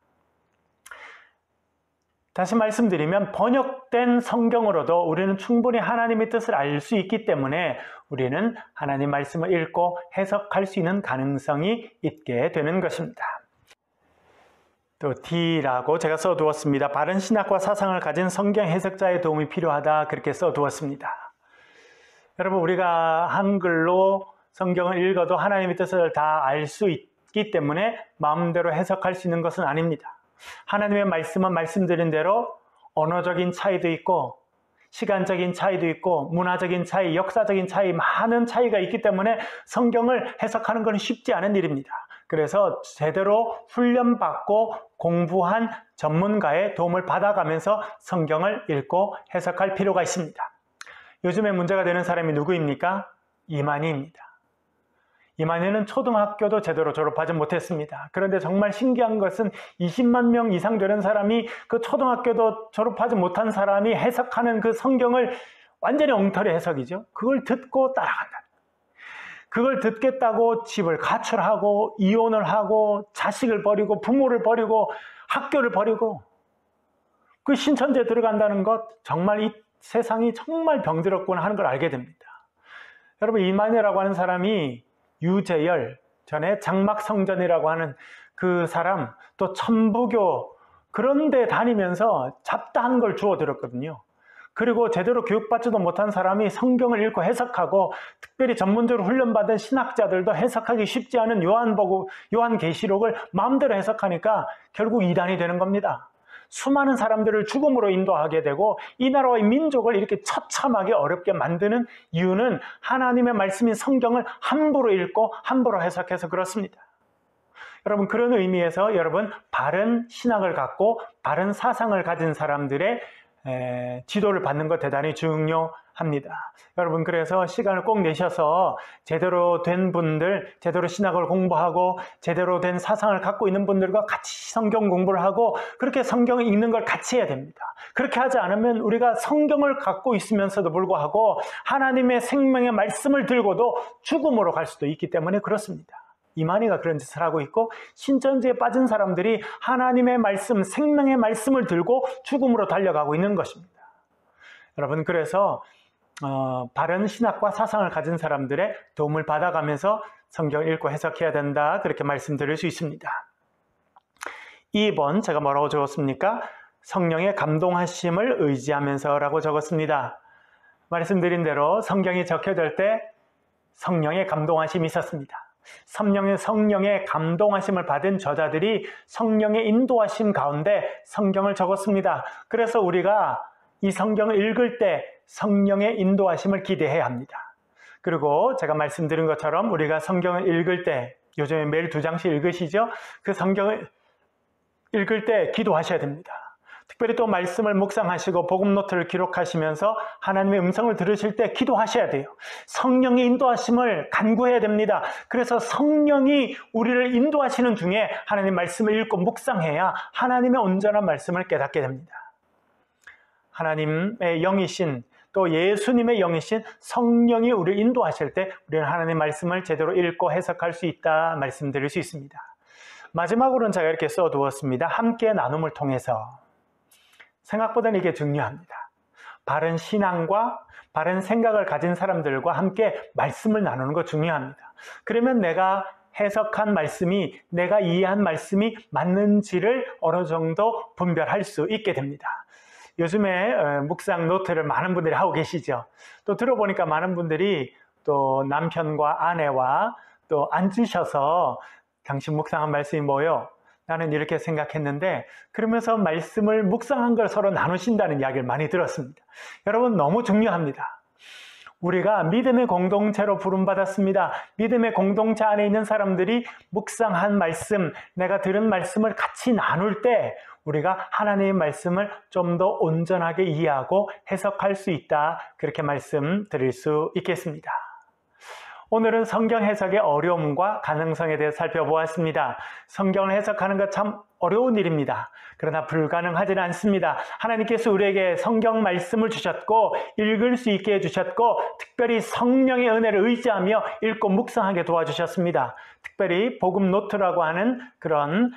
다시 말씀드리면 번역된 성경으로도 우리는 충분히 하나님의 뜻을 알 수 있기 때문에 우리는 하나님 말씀을 읽고 해석할 수 있는 가능성이 있게 되는 것입니다. 또 D라고 제가 써두었습니다. 바른 신학과 사상을 가진 성경 해석자의 도움이 필요하다 그렇게 써두었습니다. 여러분 우리가 한글로 성경을 읽어도 하나님의 뜻을 다 알 수 있기 때문에 마음대로 해석할 수 있는 것은 아닙니다. 하나님의 말씀은 말씀드린 대로 언어적인 차이도 있고 시간적인 차이도 있고 문화적인 차이, 역사적인 차이, 많은 차이가 있기 때문에 성경을 해석하는 것은 쉽지 않은 일입니다. 그래서 제대로 훈련받고 공부한 전문가의 도움을 받아가면서 성경을 읽고 해석할 필요가 있습니다. 요즘에 문제가 되는 사람이 누구입니까? 이만희입니다. 이만희는 초등학교도 제대로 졸업하지 못했습니다. 그런데 정말 신기한 것은 20만 명 이상 되는 사람이 그 초등학교도 졸업하지 못한 사람이 해석하는 그 성경을 완전히 엉터리 해석이죠. 그걸 듣고 따라간다. 그걸 듣겠다고 집을 가출하고 이혼을 하고 자식을 버리고 부모를 버리고 학교를 버리고 그 신천지에 들어간다는 것 정말 이 세상이 정말 병들었구나 하는 걸 알게 됩니다. 여러분 이만희라고 하는 사람이 유재열 전에 장막성전이라고 하는 그 사람 또 천부교 그런 데 다니면서 잡다한 걸 주워 들었거든요. 그리고 제대로 교육받지도 못한 사람이 성경을 읽고 해석하고 특별히 전문적으로 훈련받은 신학자들도 해석하기 쉽지 않은 요한계시록을 마음대로 해석하니까 결국 이단이 되는 겁니다. 수많은 사람들을 죽음으로 인도하게 되고 이 나라와 이 민족을 이렇게 처참하게 어렵게 만드는 이유는 하나님의 말씀인 성경을 함부로 읽고 함부로 해석해서 그렇습니다. 여러분 그런 의미에서 여러분 바른 신학을 갖고 바른 사상을 가진 사람들의 지도를 받는 것 대단히 중요합니다. 여러분 그래서 시간을 꼭 내셔서 제대로 된 분들, 제대로 신학을 공부하고 제대로 된 사상을 갖고 있는 분들과 같이 성경 공부를 하고 그렇게 성경을 읽는 걸 같이 해야 됩니다. 그렇게 하지 않으면 우리가 성경을 갖고 있으면서도 불구하고 하나님의 생명의 말씀을 들고도 죽음으로 갈 수도 있기 때문에 그렇습니다. 이만희가 그런 짓을 하고 있고 신천지에 빠진 사람들이 하나님의 말씀, 생명의 말씀을 들고 죽음으로 달려가고 있는 것입니다. 여러분 그래서 바른 신학과 사상을 가진 사람들의 도움을 받아가면서 성경을 읽고 해석해야 된다 그렇게 말씀드릴 수 있습니다. 2번 제가 뭐라고 적었습니까? 성령의 감동하심을 의지하면서 라고 적었습니다. 말씀드린 대로 성경이 적혀질 때 성령의 감동하심이 있었습니다. 성령의 감동하심을 받은 저자들이 성령의 인도하심 가운데 성경을 적었습니다. 그래서 우리가 이 성경을 읽을 때 성령의 인도하심을 기대해야 합니다. 그리고 제가 말씀드린 것처럼 우리가 성경을 읽을 때 요즘에 매일 2장씩 읽으시죠? 그 성경을 읽을 때 기도하셔야 됩니다. 특별히 또 말씀을 묵상하시고 복음 노트를 기록하시면서 하나님의 음성을 들으실 때 기도하셔야 돼요. 성령의 인도하심을 간구해야 됩니다. 그래서 성령이 우리를 인도하시는 중에 하나님 말씀을 읽고 묵상해야 하나님의 온전한 말씀을 깨닫게 됩니다. 하나님의 영이신 또 예수님의 영이신 성령이 우리를 인도하실 때 우리는 하나님의 말씀을 제대로 읽고 해석할 수 있다 말씀드릴 수 있습니다. 마지막으로는 제가 이렇게 써두었습니다. 함께 나눔을 통해서. 생각보다는 이게 중요합니다. 바른 신앙과 바른 생각을 가진 사람들과 함께 말씀을 나누는 거 중요합니다. 그러면 내가 해석한 말씀이 내가 이해한 말씀이 맞는지를 어느 정도 분별할 수 있게 됩니다. 요즘에 묵상 노트를 많은 분들이 하고 계시죠. 또 들어보니까 많은 분들이 또 남편과 아내와 또 앉으셔서 당신 묵상한 말씀이 뭐요? 나는 이렇게 생각했는데 그러면서 말씀을 묵상한 걸 서로 나누신다는 이야기를 많이 들었습니다. 여러분 너무 중요합니다. 우리가 믿음의 공동체로 부름받았습니다. 믿음의 공동체 안에 있는 사람들이 묵상한 말씀, 내가 들은 말씀을 같이 나눌 때 우리가 하나님의 말씀을 좀 더 온전하게 이해하고 해석할 수 있다. 그렇게 말씀드릴 수 있겠습니다. 오늘은 성경 해석의 어려움과 가능성에 대해 살펴보았습니다. 성경을 해석하는 것 참 어려운 일입니다. 그러나 불가능하지는 않습니다. 하나님께서 우리에게 성경 말씀을 주셨고 읽을 수 있게 해주셨고 특별히 성령의 은혜를 의지하며 읽고 묵상하게 도와주셨습니다. 특별히 복음 노트라고 하는 그런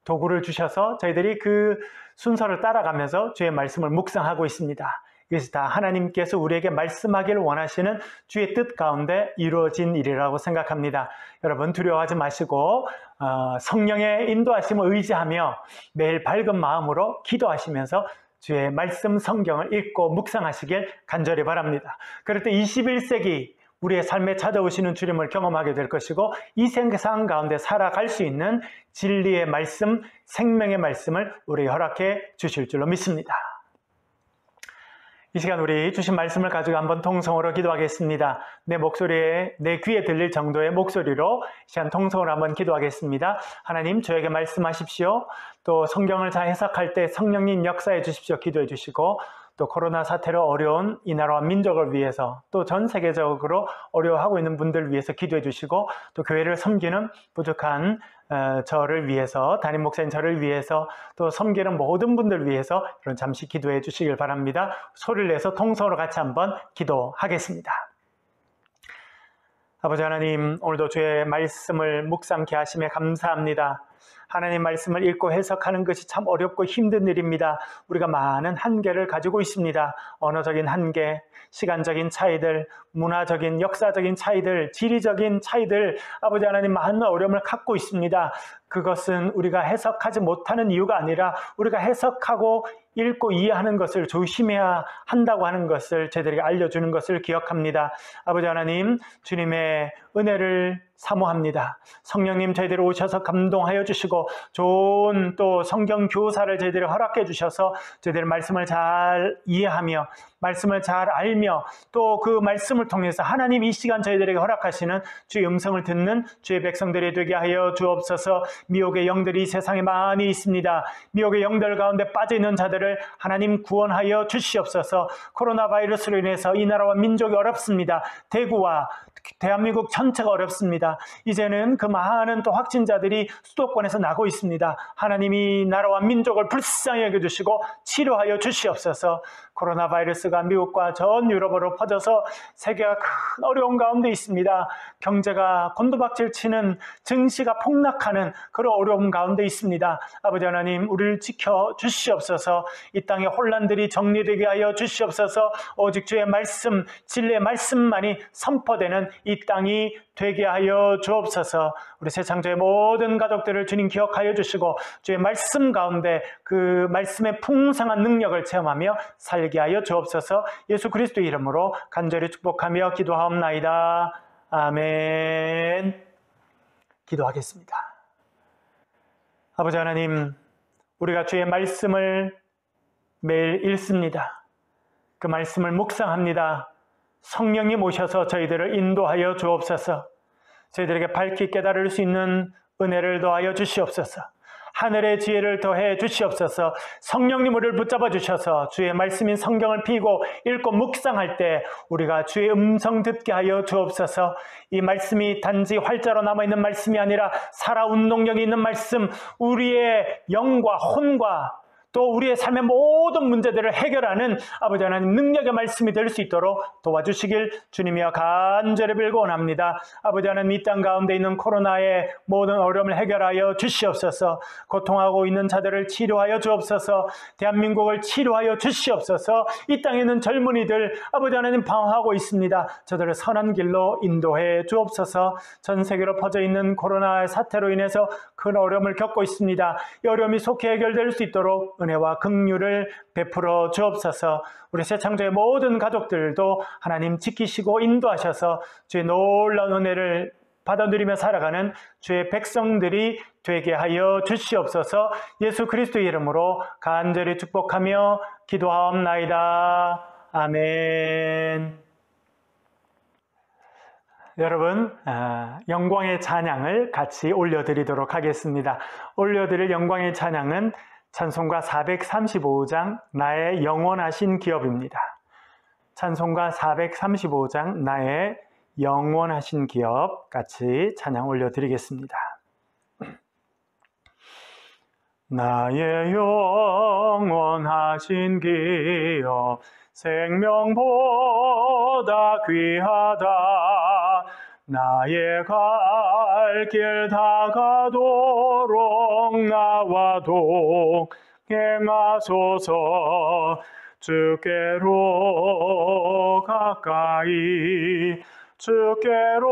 도구를 주셔서 저희들이 그 순서를 따라가면서 주의 말씀을 묵상하고 있습니다. 이것이 다 하나님께서 우리에게 말씀하기를 원하시는 주의 뜻 가운데 이루어진 일이라고 생각합니다. 여러분 두려워하지 마시고 성령의 인도하심을 의지하며 매일 밝은 마음으로 기도하시면서 주의 말씀 성경을 읽고 묵상하시길 간절히 바랍니다. 그럴 때 21세기 우리의 삶에 찾아오시는 주님을 경험하게 될 것이고 이 세상 가운데 살아갈 수 있는 진리의 말씀, 생명의 말씀을 우리에게 허락해 주실 줄로 믿습니다. 이 시간 우리 주신 말씀을 가지고 한번 통성으로 기도하겠습니다. 내 목소리에, 내 귀에 들릴 정도의 목소리로 이 시간 통성으로 한번 기도하겠습니다. 하나님 저에게 말씀하십시오. 또 성경을 잘 해석할 때 성령님 역사해 주십시오. 기도해 주시고 또 코로나 사태로 어려운 이 나라와 민족을 위해서 또 전 세계적으로 어려워하고 있는 분들을 위해서 기도해 주시고 또 교회를 섬기는 부족한 저를 위해서, 담임 목사님 저를 위해서 또 섬기는 모든 분들을 위해서 그런 잠시 기도해 주시길 바랍니다. 소리를 내서 통성으로 같이 한번 기도하겠습니다. 아버지 하나님, 오늘도 주의 말씀을 묵상케 하심에 감사합니다. 하나님 말씀을 읽고 해석하는 것이 참 어렵고 힘든 일입니다. 우리가 많은 한계를 가지고 있습니다. 언어적인 한계, 시간적인 차이들, 문화적인, 역사적인 차이들, 지리적인 차이들, 아버지 하나님 많은 어려움을 갖고 있습니다. 그것은 우리가 해석하지 못하는 이유가 아니라 우리가 해석하고 읽고 이해하는 것을 조심해야 한다고 하는 것을 저희들에게 알려주는 것을 기억합니다. 아버지 하나님, 주님의 은혜를 사모합니다. 성령님 저희들이 오셔서 감동하여 주시고 좋은 또 성경 교사를 저희들이 허락해 주셔서 저희들의 말씀을 잘 이해하며 말씀을 잘 알며 또 그 말씀을 통해서 하나님 이 시간 저희들에게 허락하시는 주의 음성을 듣는 주의 백성들이 되게 하여 주옵소서. 미혹의 영들이 세상에 많이 있습니다. 미혹의 영들 가운데 빠져있는 자들을 하나님 구원하여 주시옵소서. 코로나 바이러스로 인해서 이 나라와 민족이 어렵습니다. 대구와 대한민국 전체가 어렵습니다. 이제는 그 많은 또 확진자들이 수도권에서 나고 있습니다. 하나님이 나라와 민족을 불쌍히 여겨주시고 치료하여 주시옵소서. 코로나 바이러스가 미국과 전 유럽으로 퍼져서 세계가 큰 어려운 가운데 있습니다. 경제가 곤두박질 치는 증시가 폭락하는 그런 어려움 가운데 있습니다. 아버지 하나님 우리를 지켜 주시옵소서. 이 땅의 혼란들이 정리되게 하여 주시옵소서. 오직 주의 말씀, 진리의 말씀만이 선포되는 이 땅이 되게 하여 주옵소서. 우리 새창조의 모든 가족들을 주님 기억하여 주시고 주의 말씀 가운데 그 말씀의 풍성한 능력을 체험하며 살게 하여 주옵소서. 예수 그리스도의 이름으로 간절히 축복하며 기도하옵나이다. 아멘. 기도하겠습니다. 아버지 하나님, 우리가 주의 말씀을 매일 읽습니다. 그 말씀을 묵상합니다. 성령님 오셔서 저희들을 인도하여 주옵소서. 저희들에게 밝히 깨달을 수 있는 은혜를 더하여 주시옵소서. 하늘의 지혜를 더해 주시옵소서. 성령님 우리를 붙잡아 주셔서 주의 말씀인 성경을 피고 읽고 묵상할 때 우리가 주의 음성 듣게 하여 주옵소서. 이 말씀이 단지 활자로 남아있는 말씀이 아니라 살아 운동력이 있는 말씀, 우리의 영과 혼과 또 우리의 삶의 모든 문제들을 해결하는 아버지 하나님 능력의 말씀이 될 수 있도록 도와주시길 주님이여 간절히 빌고 원합니다. 아버지 하나님 이 땅 가운데 있는 코로나의 모든 어려움을 해결하여 주시옵소서. 고통하고 있는 자들을 치료하여 주옵소서. 대한민국을 치료하여 주시옵소서. 이 땅에 있는 젊은이들 아버지 하나님 방황하고 있습니다. 저들을 선한 길로 인도해 주옵소서. 전 세계로 퍼져 있는 코로나 사태로 인해서 큰 어려움을 겪고 있습니다. 이 어려움이 속히 해결될 수 있도록 은혜와 긍휼을 베풀어 주옵소서. 우리 새창조의 모든 가족들도 하나님 지키시고 인도하셔서 주의 놀라운 은혜를 받아 누리며 살아가는 주의 백성들이 되게 하여 주시옵소서. 예수 그리스도의 이름으로 간절히 축복하며 기도하옵나이다. 아멘. 여러분, 영광의 찬양을 같이 올려드리도록 하겠습니다. 올려드릴 영광의 찬양은 찬송가 435장 나의 영원하신 기업입니다. 찬송가 435장 나의 영원하신 기업 같이 찬양 올려드리겠습니다. 나의 영원하신 기업 생명보다 귀하다. 나의 갈 길 다가도록 나와 동행하소서. 주께로 가까이 주께로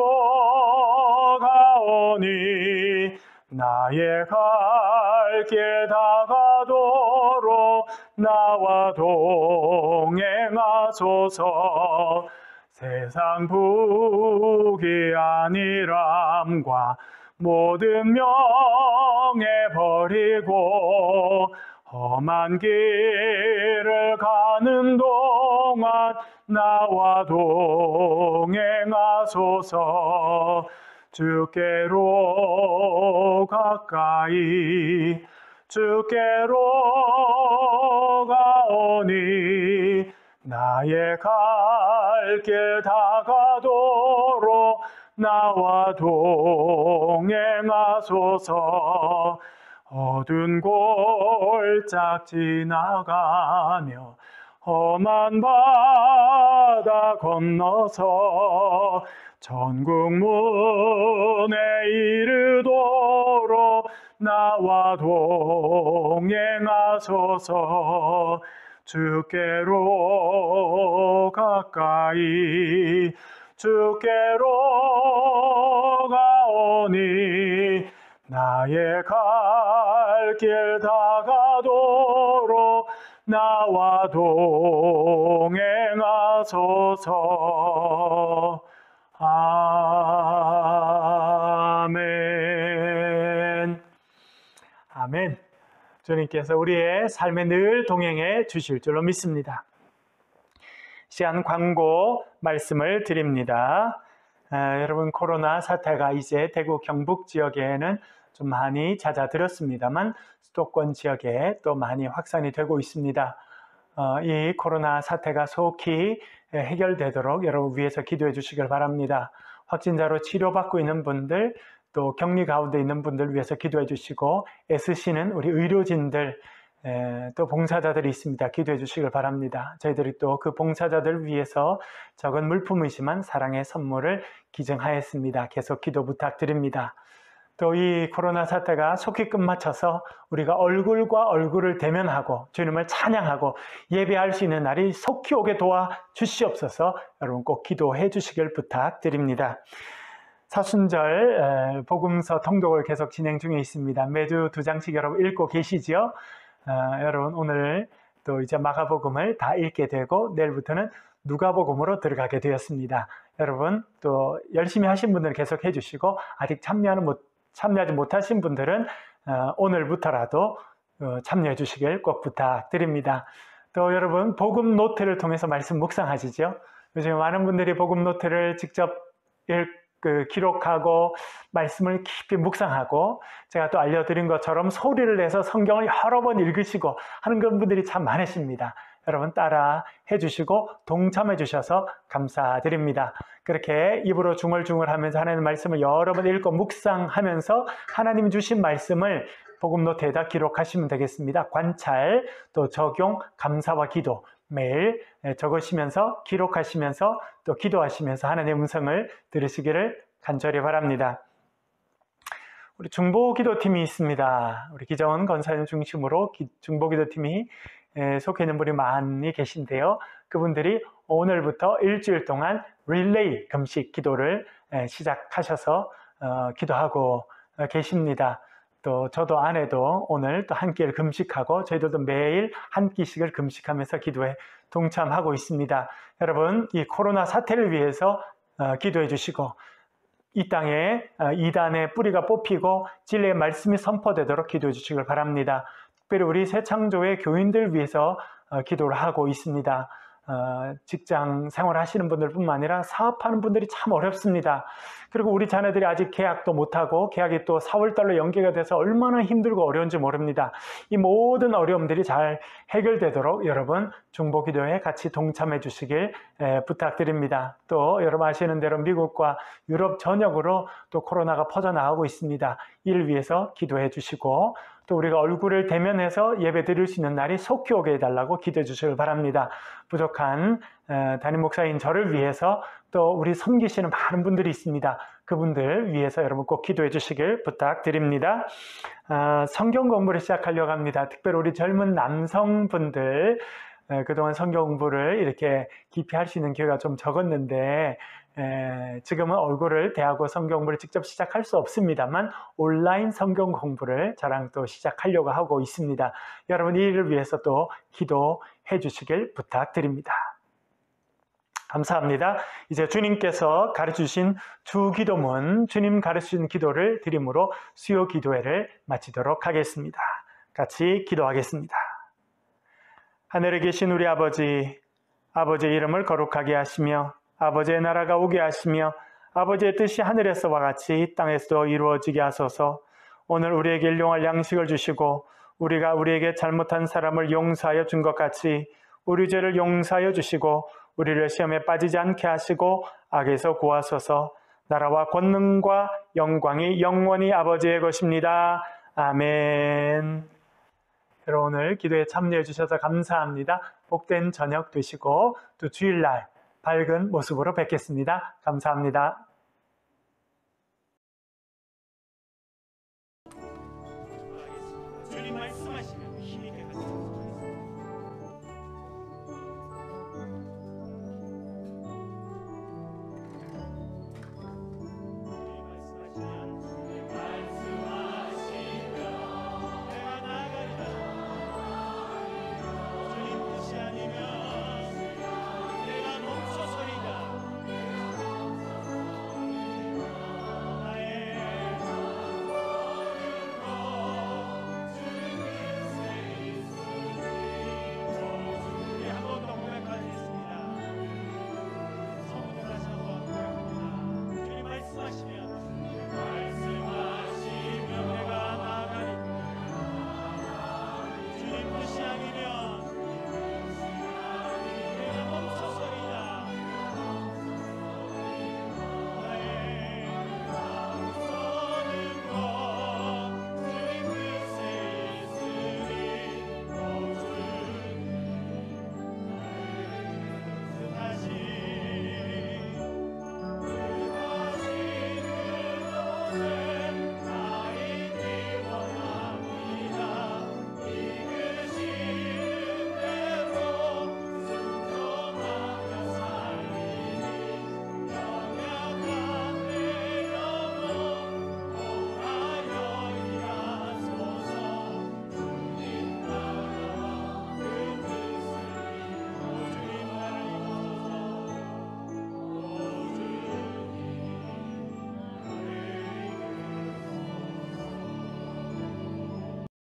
가오니 나의 갈 길 다가도록 나와 동행하소서. 세상 부귀 아니람과 모든 명예 버리고 험한 길을 가는 동안 나와 동행하소서. 주께로 가까이 주께로 가오니 나의 갈 길 다가도록 나와 동행하소서. 어두운 골짝 지나가며 험한 바다 건너서 천국 문에 이르도록 나와 동행하소서. 주께로 가까이 주께로 가오니 나의 갈 길 다가도록 나와 동행하소서. 아멘. 아멘. 주님께서 우리의 삶에 늘 동행해 주실 줄로 믿습니다. 시간 광고 말씀을 드립니다. 여러분, 코로나 사태가 이제 대구 경북 지역에는 좀 많이 잦아들었습니다만 수도권 지역에 또 많이 확산이 되고 있습니다. 이 코로나 사태가 속히 해결되도록 여러분 위해서 기도해 주시길 바랍니다. 확진자로 치료받고 있는 분들, 또 격리 가운데 있는 분들 위해서 기도해 주시고, 애쓰시는 우리 의료진들, 또 봉사자들이 있습니다. 기도해 주시길 바랍니다. 저희들이 또 그 봉사자들 위해서 적은 물품이지만 사랑의 선물을 기증하였습니다. 계속 기도 부탁드립니다. 또 이 코로나 사태가 속히 끝마쳐서 우리가 얼굴과 얼굴을 대면하고 주님을 찬양하고 예배할 수 있는 날이 속히 오게 도와주시옵소서. 여러분 꼭 기도해 주시길 부탁드립니다. 사순절 복음서 통독을 계속 진행 중에 있습니다. 매주 2장씩 여러분 읽고 계시죠? 여러분 오늘 또 이제 마가복음을 다 읽게 되고 내일부터는 누가복음으로 들어가게 되었습니다. 여러분 또 열심히 하신 분들은 계속 해주시고 아직 참여하지 못하신 분들은 오늘부터라도 참여해 주시길 꼭 부탁드립니다. 또 여러분 복음 노트를 통해서 말씀 묵상하시죠? 요즘 많은 분들이 복음 노트를 직접 기록하고 말씀을 깊이 묵상하고 제가 또 알려드린 것처럼 소리를 내서 성경을 여러 번 읽으시고 하는 그런 분들이 참 많으십니다. 여러분 따라 해주시고 동참해 주셔서 감사드립니다. 그렇게 입으로 중얼중얼 하면서 하나님의 말씀을 여러 번 읽고 묵상하면서 하나님이 주신 말씀을 복음 노트에다 기록하시면 되겠습니다. 관찰, 또 적용, 감사와 기도 매일 적으시면서 기록하시면서 또 기도하시면서 하나님의 음성을 들으시기를 간절히 바랍니다. 우리 중보기도팀이 있습니다. 우리 기정은 권사님 중심으로 중보기도팀이 속해 있는 분이 많이 계신데요. 그분들이 오늘부터 일주일 동안 릴레이 금식 기도를 시작하셔서 기도하고 계십니다. 또 저도 아내도 오늘 또 한 끼를 금식하고 저희들도 매일 한 끼씩을 금식하면서 기도에 동참하고 있습니다. 여러분 이 코로나 사태를 위해서 기도해 주시고 이 땅에 이단의 뿌리가 뽑히고 진리의 말씀이 선포되도록 기도해 주시길 바랍니다. 특별히 우리 새창조의 교인들 위해서 기도를 하고 있습니다. 직장 생활하시는 분들뿐만 아니라 사업하는 분들이 참 어렵습니다. 그리고 우리 자녀들이 아직 계약도 못하고 계약이 또 4월달로 연기가 돼서 얼마나 힘들고 어려운지 모릅니다. 이 모든 어려움들이 잘 해결되도록 여러분 중보기도에 같이 동참해 주시길 부탁드립니다. 또 여러분 아시는 대로 미국과 유럽 전역으로 또 코로나가 퍼져나가고 있습니다. 이를 위해서 기도해 주시고 또 우리가 얼굴을 대면해서 예배 드릴 수 있는 날이 속히 오게 해달라고 기도해 주시길 바랍니다. 부족한 담임 목사인 저를 위해서 또 우리 섬기시는 많은 분들이 있습니다. 그분들 위해서 여러분 꼭 기도해 주시길 부탁드립니다. 성경 공부를 시작하려고 합니다. 특별히 우리 젊은 남성분들 그동안 성경 공부를 이렇게 깊이 할 수 있는 기회가 좀 적었는데 지금은 얼굴을 대하고 성경 공부를 직접 시작할 수 없습니다만 온라인 성경 공부를 저랑 또 시작하려고 하고 있습니다. 여러분 이 일을 위해서 또 기도해 주시길 부탁드립니다. 감사합니다. 이제 주님께서 가르쳐주신 주기도문, 주님 가르쳐주신 기도를 드림으로 수요 기도회를 마치도록 하겠습니다. 같이 기도하겠습니다. 하늘에 계신 우리 아버지, 아버지의 이름을 거룩하게 하시며 아버지의 나라가 오게 하시며 아버지의 뜻이 하늘에서와 같이 땅에서도 이루어지게 하소서. 오늘 우리에게 일용할 양식을 주시고 우리가 우리에게 잘못한 사람을 용서하여 준 것 같이 우리 죄를 용서하여 주시고 우리를 시험에 빠지지 않게 하시고 악에서 구하소서. 나라와 권능과 영광이 영원히 아버지의 것입니다. 아멘. 여러분 오늘 기도에 참여해 주셔서 감사합니다. 복된 저녁 되시고 또 주일날 밝은 모습으로 뵙겠습니다. 감사합니다.